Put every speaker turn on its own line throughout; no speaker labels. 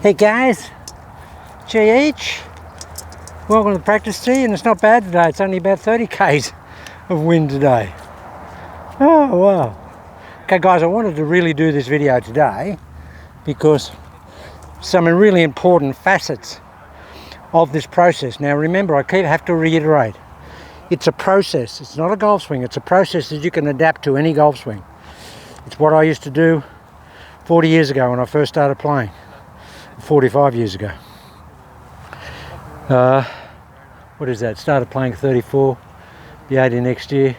Hey guys, JH, welcome to the practice tee, and it's not bad today. It's only about 30 k's of wind today. Oh wow. Okay guys, I wanted to really do this video today because some really important facets of this process. Now remember, I have to reiterate, it's a process. It's not a golf swing. It's a process that you can adapt to any golf swing. It's what I used to do 40 years ago when I first started playing. 45 years ago. What is that? Started playing 34, be 80 next year.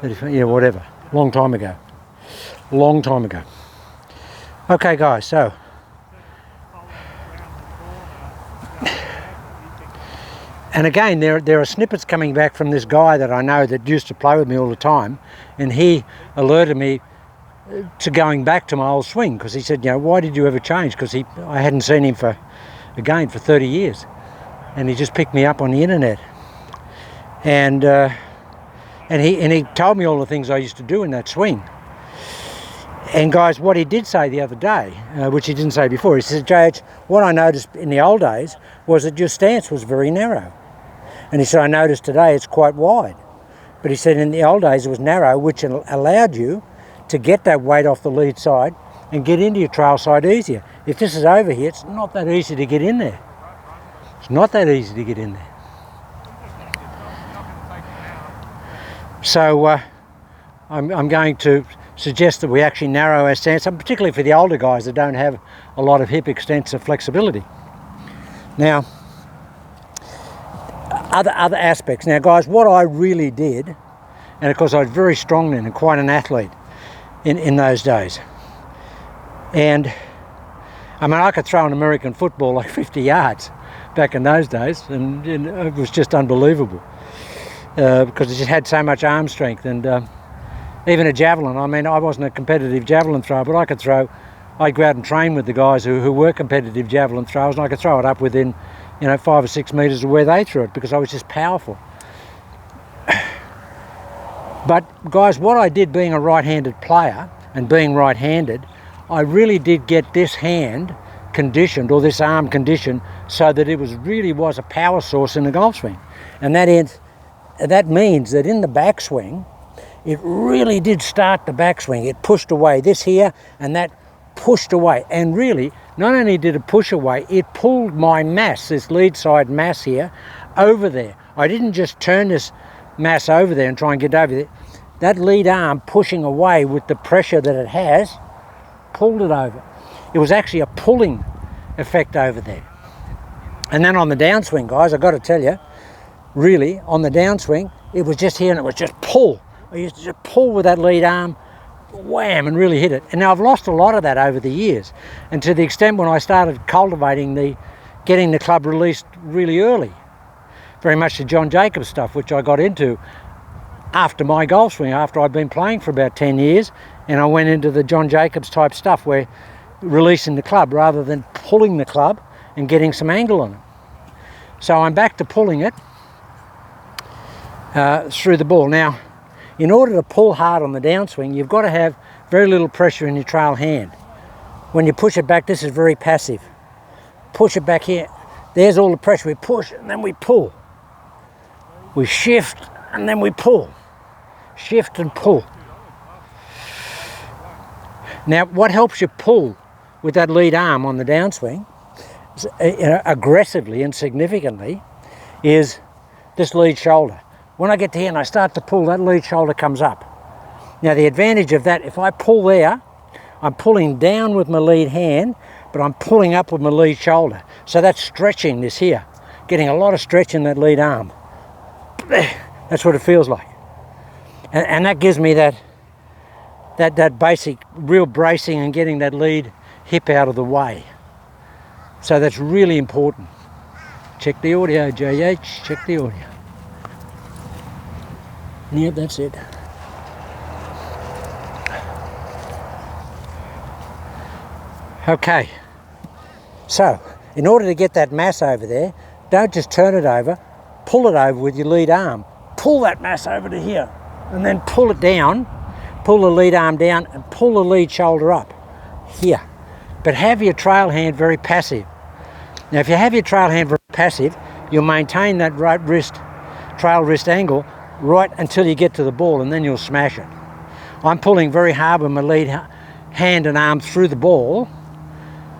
35, yeah, whatever. Long time ago. Long time ago. Okay, guys, so and again, there are snippets coming back from this guy that I know that used to play with me all the time, and he alerted me to going back to my old swing, because he said, you know, why did you ever change? Because I hadn't seen him for 30 years, and he just picked me up on the internet, and he told me all the things I used to do in that swing. And guys, what he did say the other day, which he didn't say before, he said, JH, what I noticed in the old days was that your stance was very narrow, and he said, I noticed today it's quite wide, but he said in the old days it was narrow, which allowed you to get that weight off the lead side and get into your trail side easier. If this is over here, it's not that easy to get in there. It's not that easy to get in there. So I'm going to suggest that we actually narrow our stance, and particularly for the older guys that don't have a lot of hip extensor flexibility. Now, other aspects. Now guys, what I really did, and of course I was very strong then and quite an athlete in those days, and I mean I could throw an American football like 50 yards back in those days, and it was just unbelievable because it just had so much arm strength. And even a javelin, I mean I wasn't a competitive javelin thrower, but I could throw. I'd go out and train with the guys who were competitive javelin throwers, and I could throw it up within 5 or 6 meters of where they threw it, because I was just powerful. But guys, what I did being a right-handed player and being right-handed, I really did get this hand conditioned, or this arm conditioned, so that it really was a power source in the golf swing. And that means that in the backswing, it really did start the backswing. It pushed away this here, and that pushed away. And really, not only did it push away, it pulled my mass, this lead side mass here, over there. I didn't just turn this mass over there and try and get over there. That lead arm pushing away with the pressure that it has, pulled it over. It was actually a pulling effect over there. And then on the downswing, guys, I've got to tell you, really, on the downswing, it was just here and it was just pull. I used to just pull with that lead arm, wham, and really hit it. And now I've lost a lot of that over the years, and to the extent when I started cultivating getting the club released really early, very much the John Jacobs stuff, which I got into after my golf swing, after I'd been playing for about 10 years, and I went into the John Jacobs type stuff, where releasing the club rather than pulling the club and getting some angle on it. So I'm back to pulling it through the ball. Now, in order to pull hard on the downswing, you've got to have very little pressure in your trail hand. When you push it back, this is very passive. Push it back here. There's all the pressure. We push and then we pull. We shift and then we pull. Shift and pull. Now, what helps you pull with that lead arm on the downswing, aggressively and significantly, is this lead shoulder. When I get to here and I start to pull, that lead shoulder comes up. Now, the advantage of that, if I pull there, I'm pulling down with my lead hand, but I'm pulling up with my lead shoulder. So that's stretching this here, getting a lot of stretch in that lead arm. That's what it feels like. And that gives me that basic real bracing and getting that lead hip out of the way. So that's really important. Check the audio, JH, check the audio. Yep, that's it. Okay, so in order to get that mass over there, don't just turn it over, pull it over with your lead arm. Pull that mass over to here, and then pull it down, pull the lead arm down, and pull the lead shoulder up here. but have your trail hand very passive. Now if you have your trail hand very passive, you'll maintain that right wrist, trail wrist angle right until you get to the ball, and then you'll smash it. I'm pulling very hard with my lead hand and arm through the ball,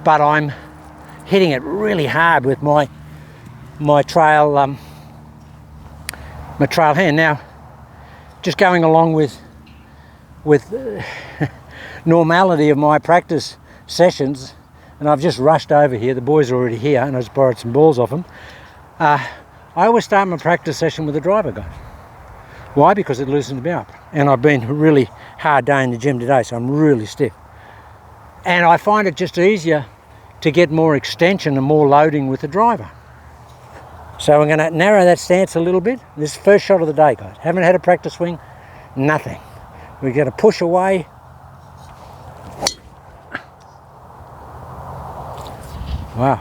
but I'm hitting it really hard with my trail hand. Now, just going along with normality of my practice sessions, and I've just rushed over here. The boys are already here, and I just borrowed some balls off them. I always start my practice session with a driver, guys. Why? Because it loosens me up. And I've been a really hard day in the gym today, so I'm really stiff. And I find it just easier to get more extension and more loading with the driver. So I'm going to narrow that stance a little bit. This is the first shot of the day, guys. Haven't had a practice swing, nothing. We're going to push away. Wow.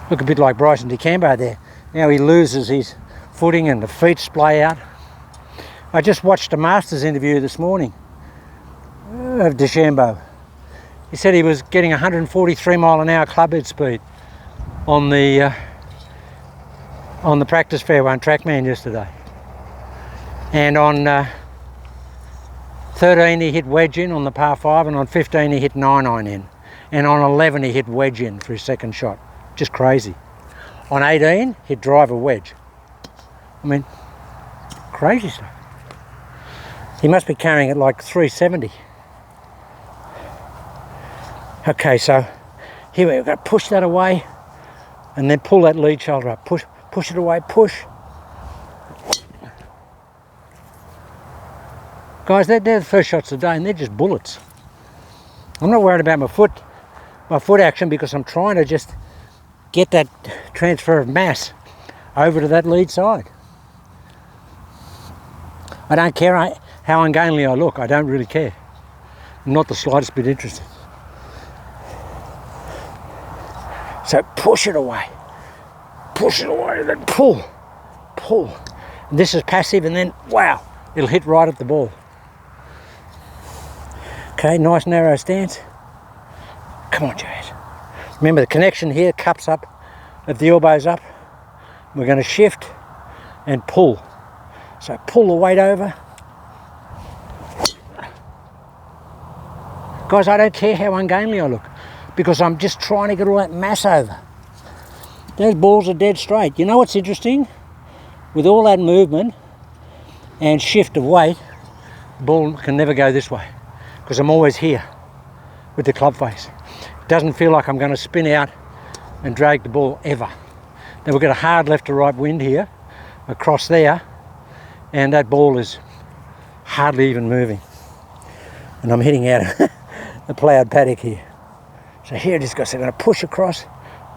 Look a bit like Bryson DeChambeau there. Now he loses his footing and the feet splay out. I just watched a Masters interview this morning of DeChambeau. He said he was getting 143 mile an hour clubhead speed on the practice fairway on TrackMan yesterday. And on 13 he hit wedge in on the par 5, and on 15 he hit 9-iron in. And on 11 he hit wedge in for his second shot. Just crazy. On 18 he'd drive a wedge. I mean, crazy stuff. He must be carrying it like 370. Okay, so here we've got to push that away and then pull that lead shoulder up. Push it away, push. Guys, they're the first shots of the day, and they're just bullets. I'm not worried about my foot action, because I'm trying to just get that transfer of mass over to that lead side. I don't care how ungainly I look. I don't really care. I'm not the slightest bit interested. So push it away, and then pull. And this is passive, and then, wow, it'll hit right at the ball. Okay, nice narrow stance. Come on, Jazz. Remember the connection here, cups up, at the elbows up. We're going to shift and pull. So pull the weight over. Guys, I don't care how ungainly I look, because I'm just trying to get all that mass over. Those balls are dead straight. You know what's interesting? With all that movement and shift of weight, the ball can never go this way, because I'm always here with the club face. It doesn't feel like I'm going to spin out and drag the ball ever. Then we've got a hard left to right wind here, across there, and that ball is hardly even moving. And I'm hitting out of the ploughed paddock here. So here it is, guys. I'm going to push across,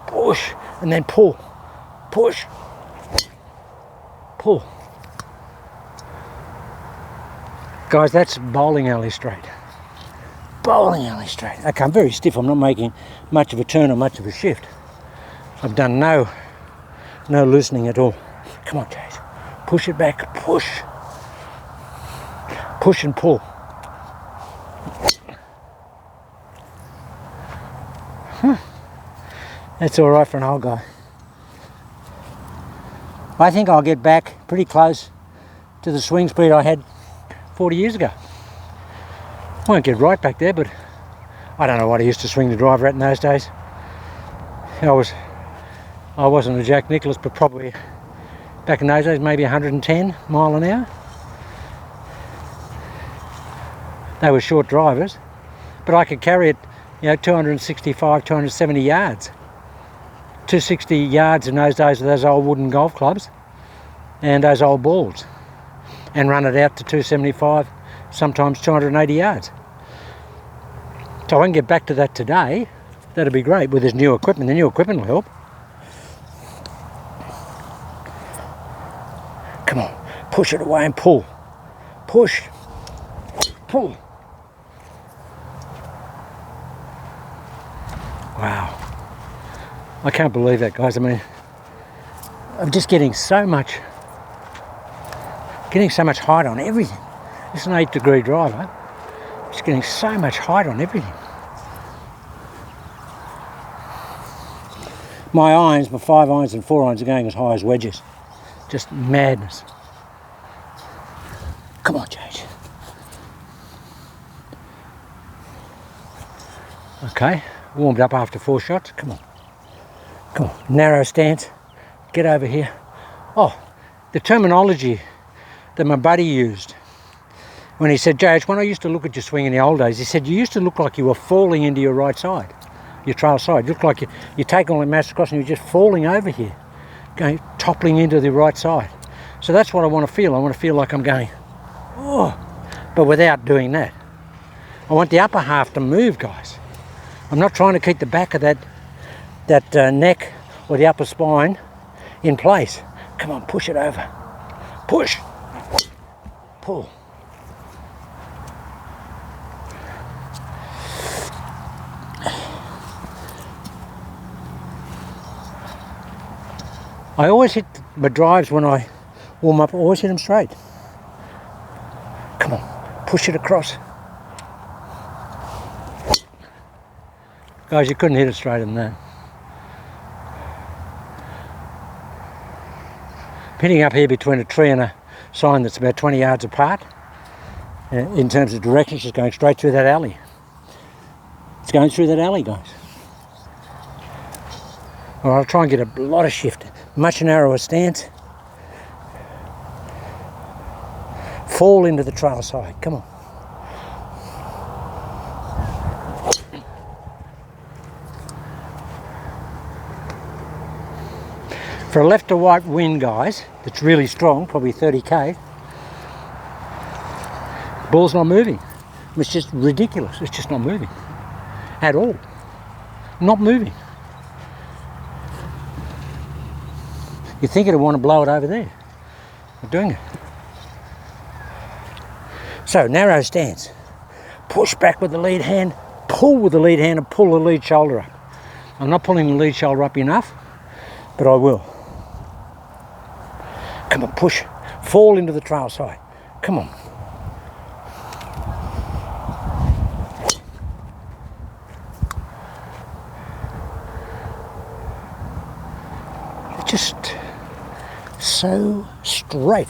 push, and then pull, push, pull. Guys, that's bowling alley straight. Bowling alley straight. Okay, I'm very stiff. I'm not making much of a turn or much of a shift. I've done no loosening at all. Come on, Chase. Push it back, push. Push and pull. That's all right for an old guy. I think I'll get back pretty close to the swing speed I had 40 years ago. I won't get right back there, but I don't know what I used to swing the driver at in those days. I wasn't a Jack Nicklaus, but probably back in those days maybe 110 mile an hour. They were short drivers, but I could carry it, 265, 270 yards. 260 yards in those days with those old wooden golf clubs and those old balls, and run it out to 275, sometimes 280 yards. So I can get back to that today. That'd be great with this new equipment. The new equipment will help. Come on, push it away and pull. Push, pull. Wow. I can't believe that, guys. I mean, I'm just getting so much height on everything. It's an 8-degree driver. Just getting so much height on everything. My irons, my 5 irons and 4 irons are going as high as wedges. Just madness. Come on, Jage. Okay, warmed up after 4 shots. Come on. Come on. Narrow stance. Get over here. Oh, the terminology that my buddy used when he said, Jage, when I used to look at your swing in the old days, he said, you used to look like you were falling into your right side, your trail side. You looked like you're taking all the mass across and you're just falling over here, going, toppling into the right side. So that's what I want to feel. I want to feel like I'm going, oh, but without doing that. I want the upper half to move, guys. I'm not trying to keep the back of that neck or the upper spine in place. Come on, push it over. Push. Pull. I always hit my drives when I warm up, I always hit them straight. Come on, push it across. Guys, you couldn't hit it straighter than that. Hitting up here between a tree and a sign that's about 20 yards apart. In terms of direction, she's going straight through that alley. It's going through that alley, guys. Well, I'll try and get a lot of shift. Much narrower stance. Fall into the trail side. Come on. For a left to right wind, guys, that's really strong, probably 30k, the ball's not moving. It's just ridiculous. It's just not moving at all. Not moving. You think it'd want to blow it over there. Not doing it. So, narrow stance. Push back with the lead hand, pull with the lead hand and pull the lead shoulder up. I'm not pulling the lead shoulder up enough, but I will. Come on, push. Fall into the trail side. Come on. Just so straight.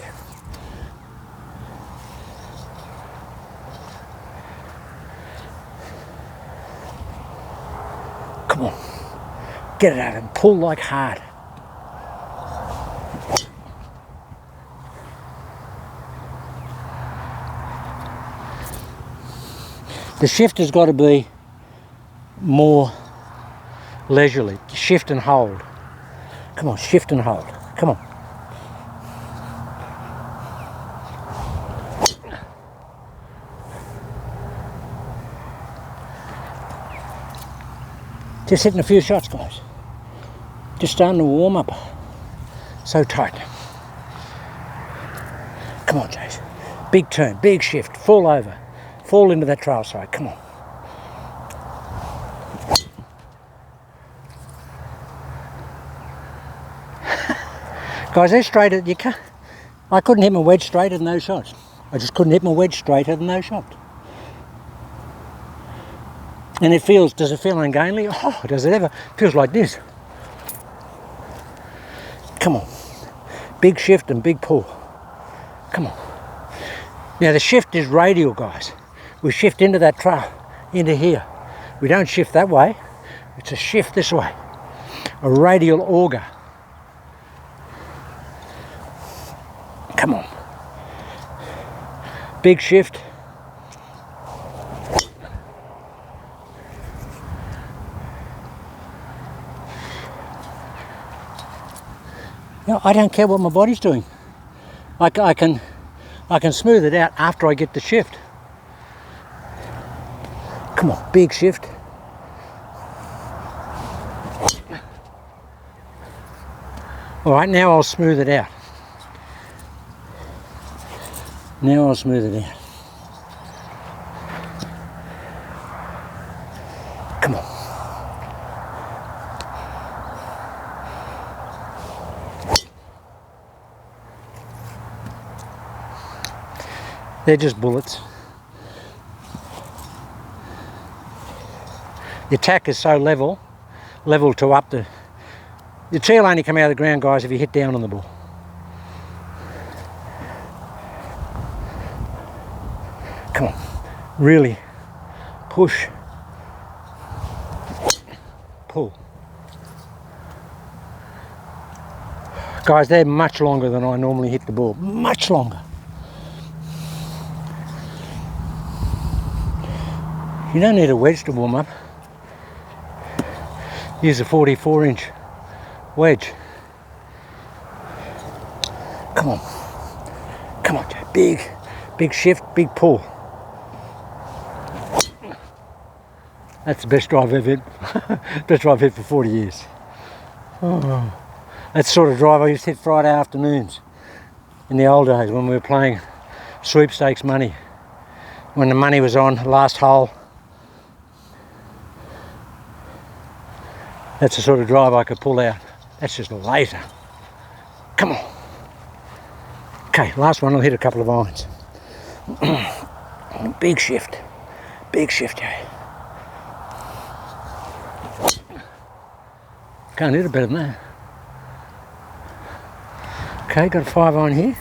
Come on. Get it out and pull like hard. The shift has got to be more leisurely. Shift and hold. Come on, shift and hold. Come on. Just hitting a few shots, guys. Just starting to warm up. So tight. Come on, Jace. Big turn, big shift, fall over. Fall into that trail side, come on. Guys, they're straighter, you can't, I couldn't hit my wedge straighter than those shots. I just couldn't hit my wedge straighter than those shots. And it feels, does it feel ungainly? Oh, does it ever? It feels like this. Come on. Big shift and big pull. Come on. Now the shift is radial, guys. We shift into that trail, into here. We don't shift that way. It's a shift this way. A radial auger. Come on. Big shift. You know, I don't care what my body's doing. I can smooth it out after I get the shift. Come on, big shift. All right, now I'll smooth it out. Now I'll smooth it out. Come on. They're just bullets. The attack is so level to up the The tee will only come out of the ground, guys, if you hit down on the ball. Come on, really push, pull. Guys, they're much longer than I normally hit the ball, much longer. You don't need a wedge to warm up. Use a 44-inch wedge. Come on. Come on, Joe. Big shift, big pull. That's the best drive I've ever hit. Best drive I've hit for 40 years. Oh. That's the sort of drive I used to hit Friday afternoons in the old days when we were playing sweepstakes money. When the money was on, last hole. That's the sort of drive I could pull out. That's just a laser. Come on. Okay, last one, I'll hit a couple of irons. Big shift, Joe. Can't hit it better than that. Okay, got a 5-iron here.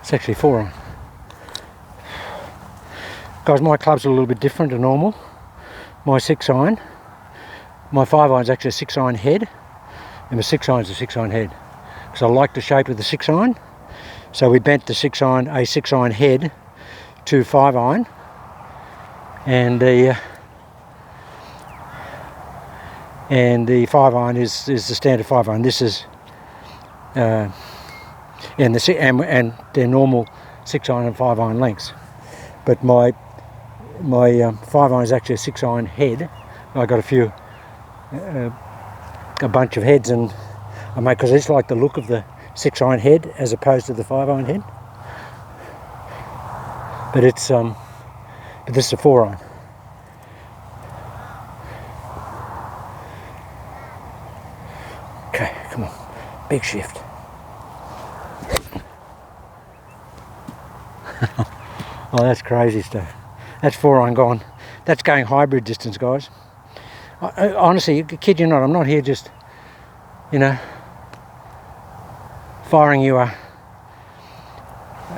It's actually 4-iron. Guys, my club's a little bit different to normal. My 6-iron, my 5-iron's actually a 6-iron head, and my 6-iron's a 6-iron head. Because I like the shape of the 6-iron, so we bent the 6-iron, a 6-iron head to 5-iron, and the 5-iron is the standard 5-iron. This is and they're normal 6-iron and 5-iron lengths, but my 5-iron is actually a 6-iron head. I got a bunch of heads, and I make, because I just like the look of the 6-iron head as opposed to the 5-iron head. But it's but this is a 4-iron. Okay, come on, big shift. Oh, that's crazy stuff. That's 4-iron gone. That's going hybrid distance, guys. I honestly, kid you not, I'm not here just, firing you a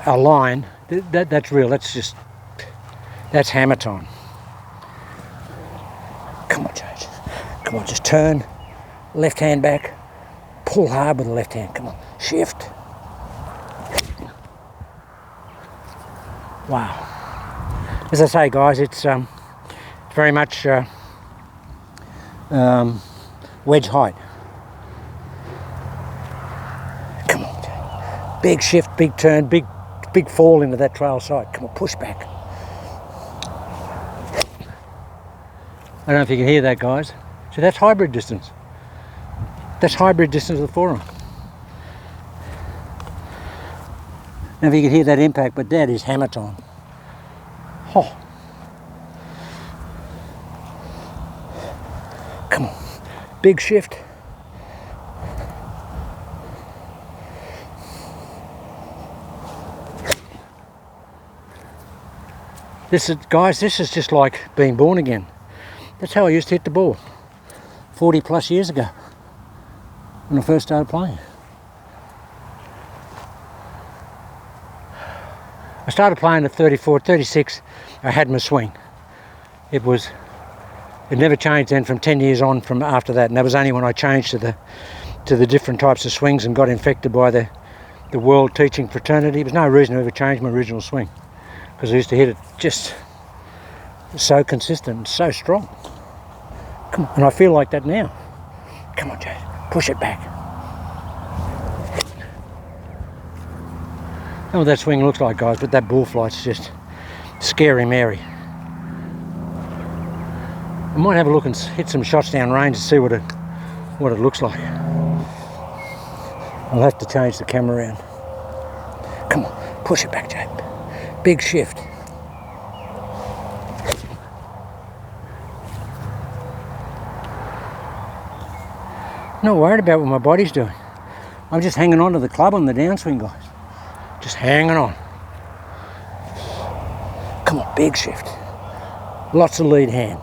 line. That's real. That's hammer time. Come on, Judge. Come on, just turn. Left hand back. Pull hard with the left hand. Come on, shift. Wow. As I say, guys, it's very much wedge height. Come on, big shift, big turn, big fall into that trail side. Come on, push back. I don't know if you can hear that, guys. So that's hybrid distance. That's hybrid distance of the 4-iron. Now if you can hear that impact, but that is hammer time. Oh. Come on, big shift. This is just like being born again. That's how I used to hit the ball 40 plus years ago when I first started playing. I started playing at 34, 36, I had my swing. It never changed then from 10 years on from after that, and that was only when I changed to the different types of swings and got infected by the world teaching fraternity. There was no reason to ever change my original swing, because I used to hit it just so consistent, so strong. Come on, and I feel like that now. Come on, Jay, push it back. I don't know what that swing looks like, guys, but that bull flight's just scary Mary. I might have a look and hit some shots down range to see what it looks like. I'll have to change the camera around. Come on, push it back, Jay. Big shift. Not worried about what my body's doing. I'm just hanging on to the club on the downswing, guys. Just hanging on. Come on, big shift. Lots of lead hand.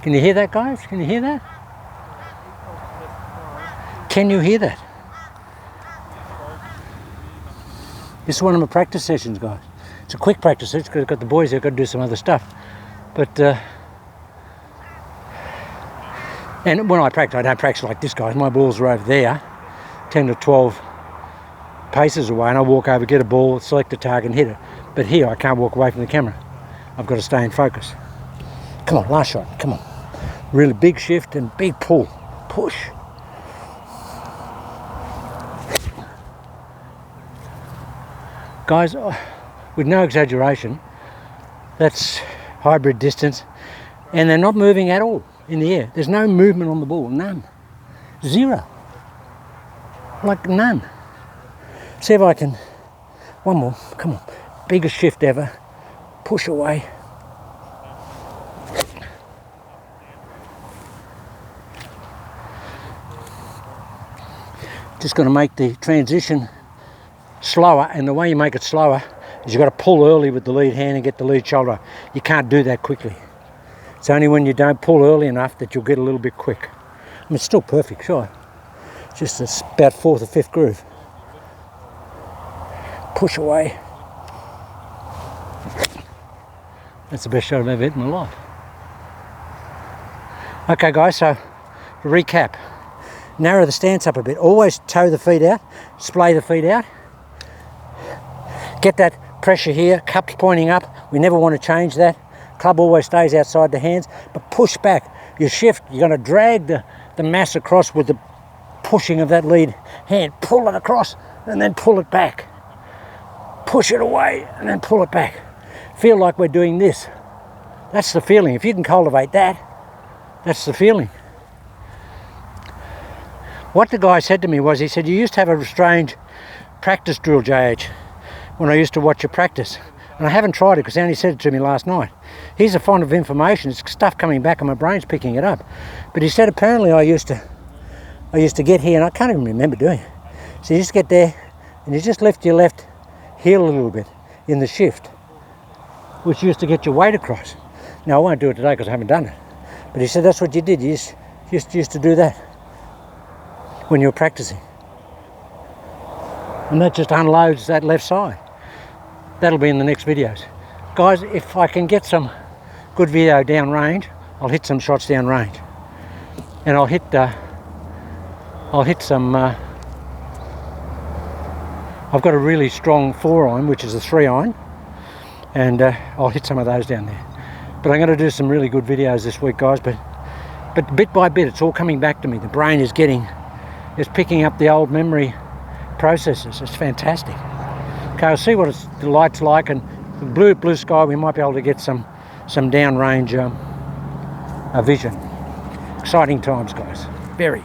Can you hear that, guys? Can you hear that? Can you hear that? This is one of my practice sessions, guys. It's a quick practice session because I've got the boys here, I've got to do some other stuff. But, and when I practice, I don't practice like this, guys. My balls are over there, 10 to 12 paces away, and I walk over, get a ball, select a target and hit it. But here, I can't walk away from the camera. I've got to stay in focus. Come on, last shot, come on. Really big shift and big pull. Push. Guys, with no exaggeration, that's hybrid distance, and they're not moving at all in the air. There's no movement on the ball, none. Zero. Like none. See if I can, one more, come on. Biggest shift ever. Push away. Just going to make the transition slower, and the way you make it slower is you've got to pull early with the lead hand and get the lead shoulder. You can't do that quickly. It's only when you don't pull early enough that you'll get a little bit quick. I mean, it's still perfect, sure. It's just it's about 4th or 5th groove. Push away. That's the best shot I've ever hit in my life. Okay guys, so to recap, narrow the stance up a bit. Always toe the feet out, splay the feet out. Get that pressure here, cups pointing up. We never want to change that. Club always stays outside the hands, but push back. You shift, you're going to drag the mass across with the pushing of that lead hand. Pull it across and then pull it back. Push it away and then pull it back. Feel like we're doing this. That's the feeling. If you can cultivate that, that's the feeling. What the guy said to me was, he said, you used to have a strange practice drill, JH, when I used to watch you practice. And I haven't tried it because he only said it to me last night. He's a fond of information. It's stuff coming back and my brain's picking it up. But he said apparently I used to get here, and I can't even remember doing it. So you just get there and you just lift your left heel a little bit in the shift, which used to get your weight across. Now I won't do it today because I haven't done it. But he said that's what you did. You just used to do that when you were practicing. And that just unloads that left side. That'll be in the next videos. Guys, if I can get some good video down range, I'll hit some shots down range. And I'll hit some, I've got a really strong 4-iron, which is a 3-iron, and I'll hit some of those down there. But I'm going to do some really good videos this week, guys, but bit by bit, it's all coming back to me. The brain is picking up the old memory processes. It's fantastic. Okay, I'll see what the light's like, and the blue sky, we might be able to get some downrange vision. Exciting times, guys. Very.